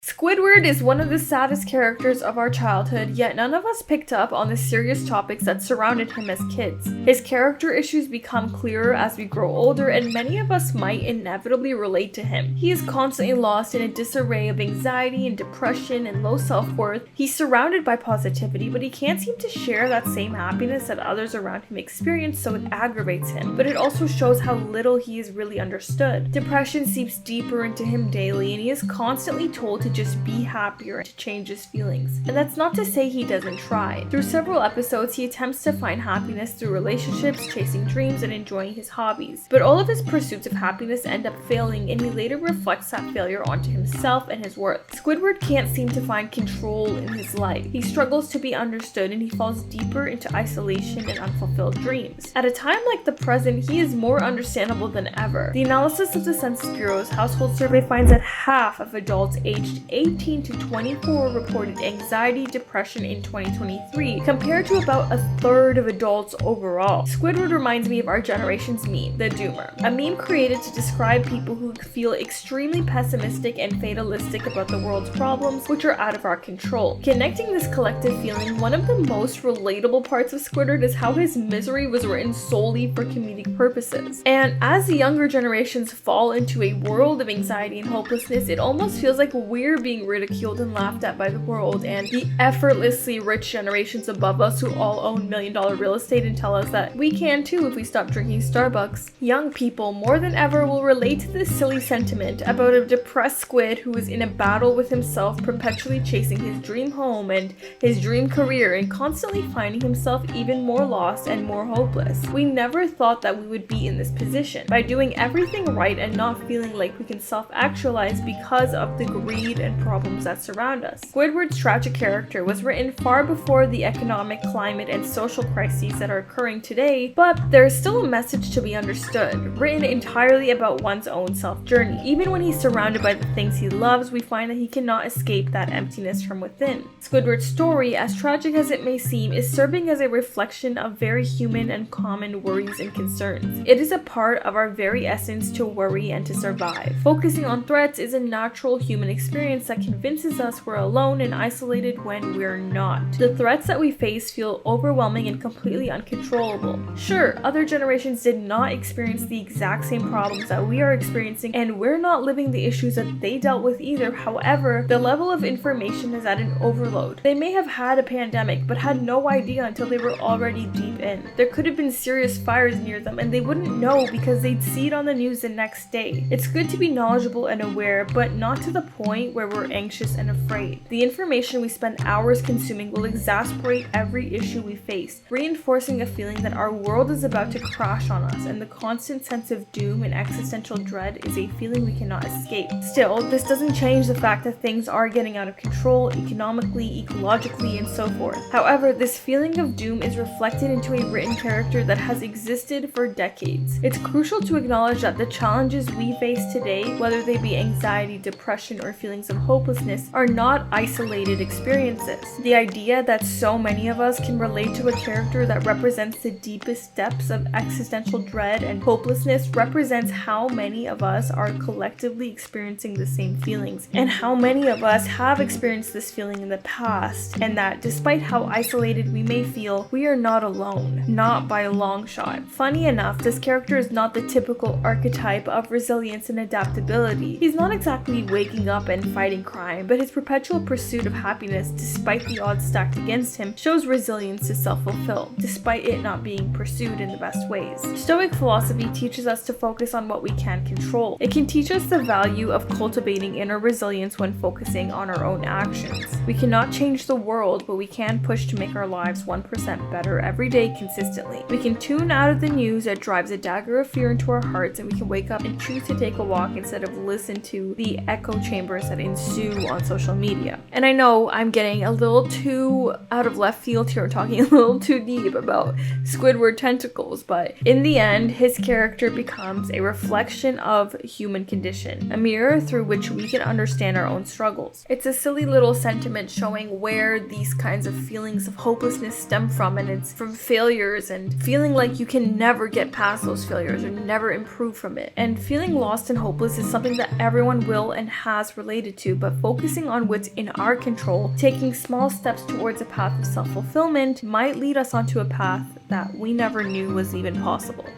Squidward is one of the saddest characters of our childhood, yet none of us picked up on the serious topics that surrounded him as kids. His character issues become clearer as we grow older, and many of us might inevitably relate to him. He is constantly lost in a disarray of anxiety and depression and low self-worth. He's surrounded by positivity, but he can't seem to share that same happiness that others around him experience, so it aggravates him. But it also shows how little he is really understood. Depression seeps deeper into him daily, and he is constantly told to just be happier and to change his feelings. And that's not to say he doesn't try. Through several episodes, he attempts to find happiness through relationships, chasing dreams, and enjoying his hobbies. But all of his pursuits of happiness end up failing, and he later reflects that failure onto himself and his worth. Squidward can't seem to find control in his life. He struggles to be understood, and he falls deeper into isolation and unfulfilled dreams. At a time like the present, he is more understandable than ever. The analysis of the Census Bureau's household survey finds that half of adults aged 18 to 24 reported anxiety, depression in 2023, compared to about a third of adults overall. Squidward reminds me of our generation's meme, the doomer, a meme created to describe people who feel extremely pessimistic and fatalistic about the world's problems, which are out of our control. Connecting this collective feeling, one of the most relatable parts of Squidward is how his misery was written solely for comedic purposes. And as the younger generations fall into a world of anxiety and hopelessness, it almost feels like we're being ridiculed and laughed at by the world, and the effortlessly rich generations above us who all own million-dollar real estate and tell us that we can too if we stop drinking Starbucks. Young people more than ever will relate to this silly sentiment about a depressed squid who is in a battle with himself, perpetually chasing his dream home and his dream career, and constantly finding himself even more lost and more hopeless. We never thought that we would be in this position. By doing everything right and not feeling like we can self-actualize because of the greed and problems that surround us. Squidward's tragic character was written far before the economic, climate, and social crises that are occurring today, but there is still a message to be understood, written entirely about one's own self-journey. Even when he's surrounded by the things he loves, we find that he cannot escape that emptiness from within. Squidward's story, as tragic as it may seem, is serving as a reflection of very human and common worries and concerns. It is a part of our very essence to worry and to survive. Focusing on threats is a natural human experience that convinces us we're alone and isolated when we're not. The threats that we face feel overwhelming and completely uncontrollable. Sure, other generations did not experience the exact same problems that we are experiencing, and we're not living the issues that they dealt with either. However, the level of information is at an overload. They may have had a pandemic, but had no idea until they were already deep in. There could have been serious fires near them, and they wouldn't know because they'd see it on the news the next day. It's good to be knowledgeable and aware, but not to the point where we're anxious and afraid. The information we spend hours consuming will exasperate every issue we face, reinforcing a feeling that our world is about to crash on us, and the constant sense of doom and existential dread is a feeling we cannot escape. Still, this doesn't change the fact that things are getting out of control economically, ecologically, and so forth. However, this feeling of doom is reflected into a written character that has existed for decades. It's crucial to acknowledge that the challenges we face today, whether they be anxiety, depression, or feelings of hopelessness, are not isolated experiences. The idea that so many of us can relate to a character that represents the deepest depths of existential dread and hopelessness represents how many of us are collectively experiencing the same feelings, and how many of us have experienced this feeling in the past, and that despite how isolated we may feel, we are not alone. Not by a long shot. Funny enough, this character is not the typical archetype of resilience and adaptability. He's not exactly waking up and fighting crime, but his perpetual pursuit of happiness, despite the odds stacked against him, shows resilience to self-fulfill, despite it not being pursued in the best ways. Stoic philosophy teaches us to focus on what we can control. It can teach us the value of cultivating inner resilience when focusing on our own actions. We cannot change the world, but we can push to make our lives 1% better every day consistently. We can tune out of the news that drives a dagger of fear into our hearts, and we can wake up and choose to take a walk instead of listen to the echo chambers that ensue on social media. And I know I'm getting a little too out of left field here, talking a little too deep about Squidward tentacles, but in the end, his character becomes a reflection of human condition, a mirror through which we can understand our own struggles. It's a silly little sentiment showing where these kinds of feelings of hopelessness stem from, and it's from failures and feeling like you can never get past those failures or never improve from it. And feeling lost and hopeless is something that everyone will and has related to, but focusing on what's in our control, taking small steps towards a path of self-fulfillment might lead us onto a path that we never knew was even possible.